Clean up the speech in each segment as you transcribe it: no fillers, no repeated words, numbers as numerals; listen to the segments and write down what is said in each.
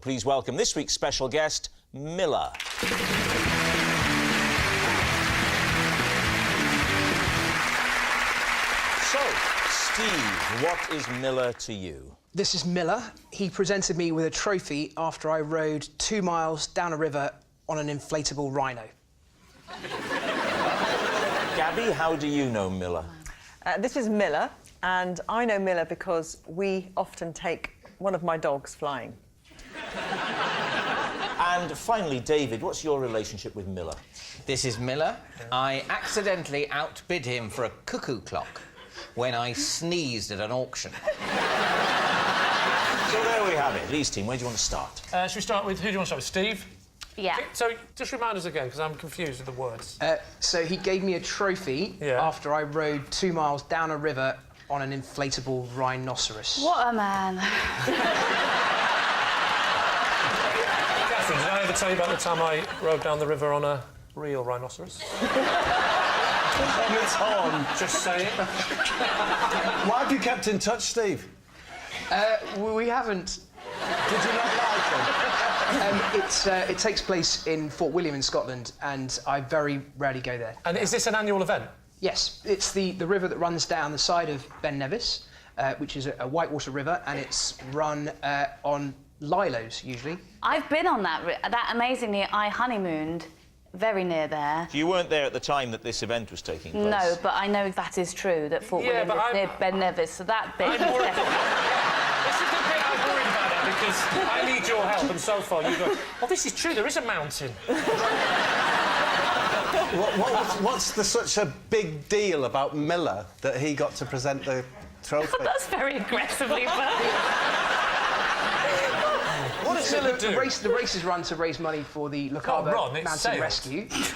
please welcome this week's special guest, Miller. So, Steve, what is Miller to you? This is Miller. He presented me with a trophy after I rode 2 miles down a river on an inflatable rhino. Gabby, how do you know Miller? This is Miller, and I know Miller because we often take one of my dogs flying. And finally, David, what's your relationship with Miller? This is Miller. I accidentally outbid him for a cuckoo clock when I sneezed at an auction. So there we have it. Lee's team, where do you want to start? Should we start with... Who do you want to start with? Steve? Yeah. So, just remind us again, because I'm confused with the words. So he gave me a trophy after I rode 2 miles down a river on an inflatable rhinoceros. What a man. Catherine, did I ever tell you about the time I rode down the river on a real rhinoceros? It's on. Just saying. Why have you kept in touch, Steve? We haven't. Did you not like him? It takes place in Fort William in Scotland, and I very rarely go there. And is this an annual event? Yes, it's the river that runs down the side of Ben Nevis, which is a whitewater river, and it's run on lilos, usually. I've been on that amazingly, I honeymooned very near there. You weren't there at the time that this event was taking place? No, but I know that is true, that Fort William is near Ben Nevis, so that bit... This is the bit I'm worried about it, because I need your help, and so far you go, oh, this is true, there is a mountain. What's such a big deal about Miller that he got to present the trophy? That's very aggressively put. What does Miller do? The race is run to raise money for the Le Carver Mountain sailed. Rescue. It's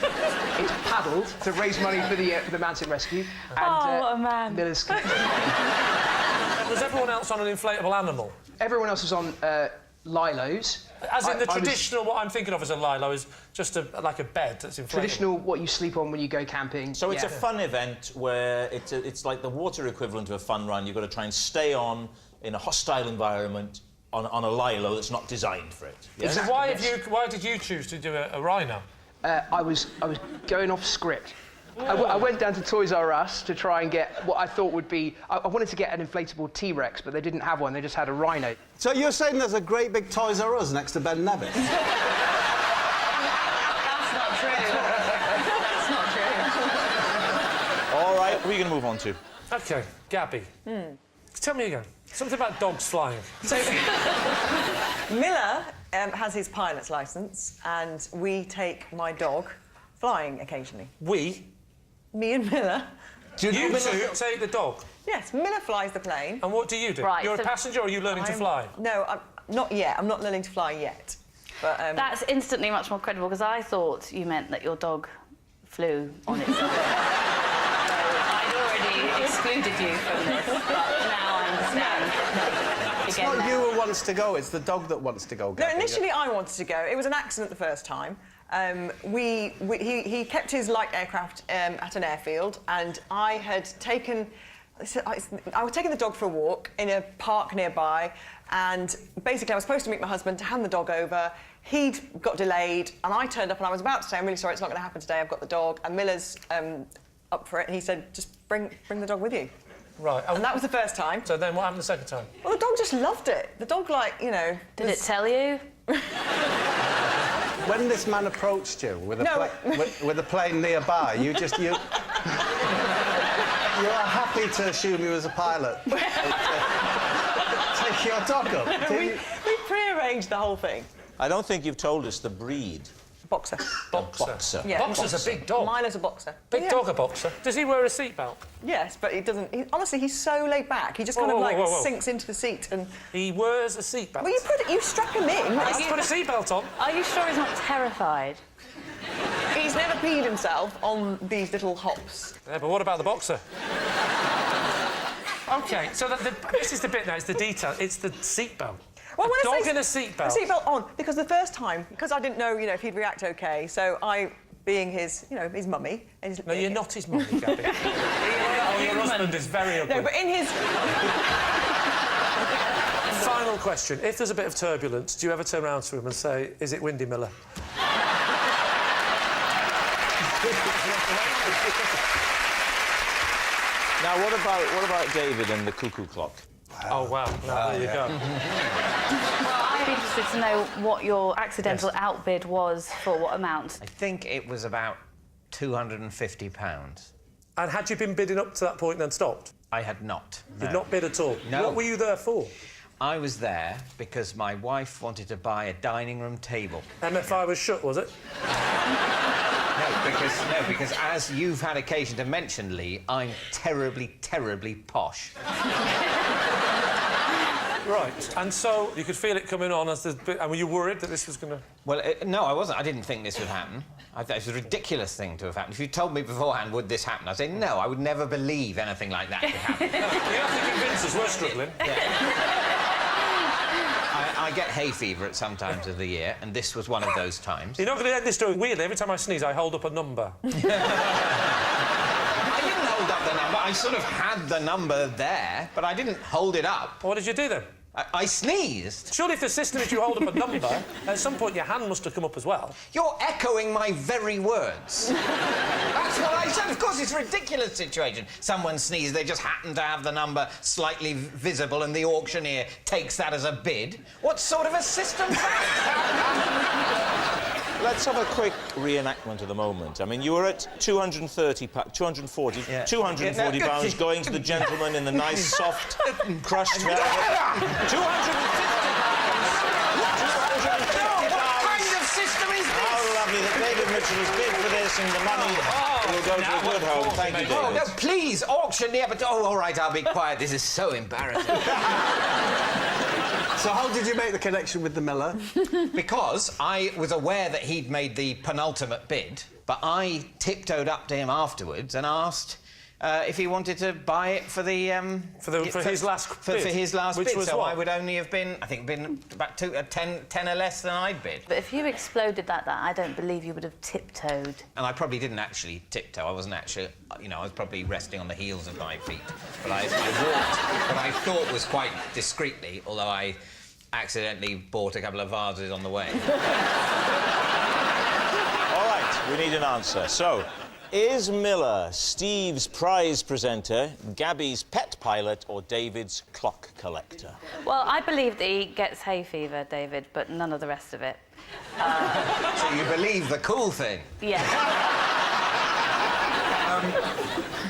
paddled to raise money for the mountain rescue. Oh, what a man. Miller's... Was everyone else on an inflatable animal? Everyone else was on lilos. As in the traditional, what I'm thinking of as a lilo is just like a bed that's inflatable. Traditional, what you sleep on when you go camping. So it's a fun event where it's like the water equivalent of a fun run. You've got to try and stay on in a hostile environment on a lilo that's not designed for it. Yeah? Exactly, Why did you choose to do a rhino? I was going off script. I went down to Toys R Us to try and get what I thought would be... I wanted to get an inflatable T-Rex, but they didn't have one, they just had a rhino. So you're saying there's a great big Toys R Us next to Ben Nevis? That's not true. That's not true. All right, who are you going to move on to? OK, Gabby. Tell me again. Something about dogs flying. So, Miller has his pilot's licence, and we take my dog flying occasionally. We? Me and Miller. You two take the dog? Yes, Miller flies the plane. And what do you do? Right, You're a passenger, or are you learning to fly? No, I'm not yet. I'm not learning to fly yet. But, That's instantly much more credible, because I thought you meant that your dog flew on its own. So I'd already excluded you from this, but now I understand. It's not you who wants to go, it's the dog that wants to go, Gabby. No, initially I wanted to go. It was an accident the first time. He kept his light aircraft at an airfield, and I had taken... I was taking the dog for a walk in a park nearby, and basically I was supposed to meet my husband to hand the dog over. He'd got delayed, and I turned up, and I was about to say, I'm really sorry, it's not going to happen today, I've got the dog, and Miller's up for it, and he said, just bring the dog with you. Right. And that was the first time. So then what happened the second time? Well, the dog just loved it. The dog, like, you know... Did it tell you? When this man approached you with a plane nearby, you were happy to assume he was a pilot. Take your dog up. We pre-arranged the whole thing. I don't think you've told us the breed. Boxer. Boxer. Yeah, Boxer's a big dog. Milo's a boxer. Big dog, a boxer. Does he wear a seatbelt? Yes, but he doesn't... honestly, he's so laid back. He just kind of, sinks into the seat and... He wears a seatbelt? Well, you strap him in. Let's put a seatbelt on. Are you sure he's not terrified? He's never peed himself on these little hops. Yeah, but what about the boxer? OK, so this is the bit now, it's the detail. It's the seatbelt. Well, a dog in a seatbelt. A seatbelt on, because the first time, because I didn't know, if he'd react OK, so I, being his, his mummy... No, you're not his mummy, Gabby. Your husband is very ugly. No, but in his... Final Final question. If there's a bit of turbulence, do you ever turn around to him and say, is it windy, Miller? Now, what about David and the cuckoo clock? Oh, wow. Now, there you go. Well, I'd be interested to know what your accidental outbid was for what amount. I think it was about £250. And had you been bidding up to that point and then stopped? I had not. You'd not bid at all? No. What were you there for? I was there because my wife wanted to buy a dining room table. MFI was shut, was it? No, because as you've had occasion to mention, Lee, I'm terribly, terribly posh. Right. And so you could feel it coming on as the... And were you worried that this was going to... Well, no, I wasn't. I didn't think this would happen. I thought it was a ridiculous thing to have happened. If you told me beforehand, would this happen? I'd say, no, I would never believe anything like that could happen. You have to convince us we're struggling. I get hay fever at some times of the year, and this was one of those times. You're not going to let this story... Weirdly, every time I sneeze, I hold up a number. I didn't hold up the number. I sort of had the number there, but I didn't hold it up. What did you do, then? I sneezed. Surely if the system is you hold up a number, at some point your hand must have come up as well. You're echoing my very words. That's what I said. Of course, it's a ridiculous situation. Someone sneezes, they just happen to have the number slightly visible and the auctioneer takes that as a bid. What sort of a system's that? Let's have a quick reenactment of the moment. I mean, you were at 240 pounds going to the gentleman in the nice, soft, crushed velvet. 250 pounds! What kind of system is this? How lovely that David Mitchell has bid for this and the money will go to a good home. Thank you, David. Oh, no, please, auctioneer, but... Oh, all right, I'll be quiet. This is so embarrassing. So how did you make the connection with the miller? Because I was aware that he'd made the penultimate bid, but I tiptoed up to him afterwards and asked if he wanted to buy it for the... For his last bid? For his last Which bid, was so what? I would only have been, I think, about 10 or less than I'd bid. But if you exploded that, I don't believe you would have tiptoed. And I probably didn't actually tiptoe. I wasn't actually, you know, I was probably resting on the heels of my feet. But I walked what I thought was quite discreetly, although I accidentally bought a couple of vases on the way. All right, we need an answer. So, is Miller Steve's prize presenter, Gabby's pet pilot, or David's clock collector? Well, I believe that he gets hay fever, David, but none of the rest of it. So you believe the cool thing? Yeah.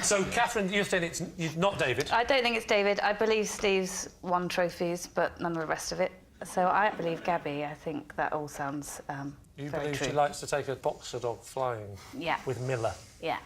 So, Catherine, you're saying it's not David? I don't think it's David. I believe Steve's won trophies, but none of the rest of it. So I believe Gabby. I think that all sounds You very believe true. she likes to take a boxer dog flying? Yeah. With Miller? Yeah.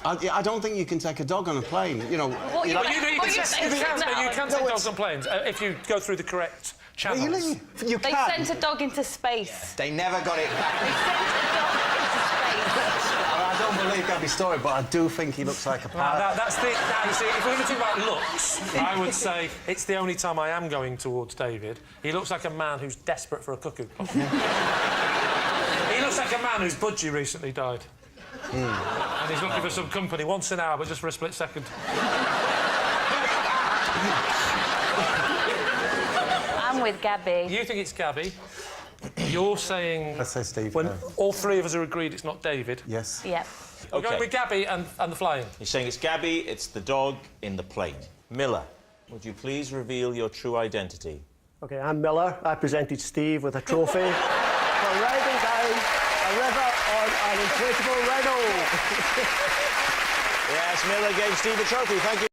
I don't think you can take a dog on a plane, you know. What you You can take dogs on planes if you go through the correct channels. Really? You They can. sent a dog into space. They never got it back. They sent a dog into space. I don't believe Gabby's story, but I do think he looks like a pirate. Now, that's the... Now, you see, if we're going to talk about looks, I would say it's the only time I am going towards David. He looks like a man who's desperate for a cuckoo clock. He looks like a man whose budgie recently died. And he's looking for some company once an hour, but just for a split second. I'm with Gabby. You think it's Gabby. You're saying... Let's say Steve. When no. all three of us are agreed it's not David. Yes. Yep. We're going with Gabby and the flying. You're saying it's Gabby, it's the dog in the plane. Miller, would you please reveal your true identity? OK, I'm Miller. I presented Steve with a trophy for riding down a river on an inflatable rhino. Yes, Miller gave Steve a trophy. Thank you.